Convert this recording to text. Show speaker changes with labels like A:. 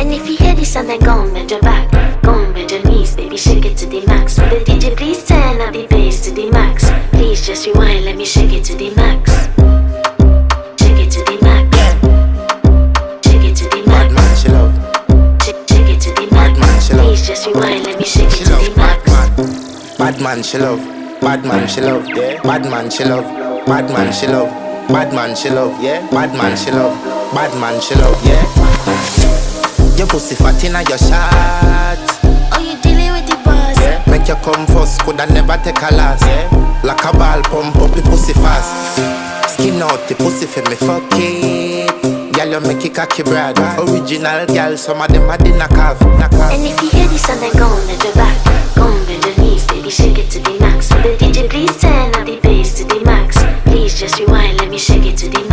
A: And if you hear this and then go on bend your back, go on bend your knees, baby, shake it to the max. Will the DJ please turn up the bass to the max? Please just rewind, let me shake it to the max. Shake it to the max. Shake it to the max.
B: Bad man, she love.
A: Shake it to the max.
B: Bad man, she love.
A: Please just rewind, let me shake it
B: She
A: to
B: love
A: the max.
B: bad man, she love. Bad man, she love. Yeah. Bad man, she love. Bad man, she love. Bad man, she love. Yeah. Bad man, she love. Bad man, she love. Yeah. Your pussy fat inna your shot.
A: Oh, you dealing with the boss?
B: Yeah. Make you come first, coulda never take a last. Yeah. Like a ball, pump up the pussy fast. Skin out the pussy for me, fuck it. Girl, you make it cocky brad. Original girl, some of them are the knockoff.
A: And if you hear this and then go on bend your back, go on bend your knees, baby, shake it to the max. Will the DJ please turn up the bass to the max? Please just rewind, let me shake it to the max.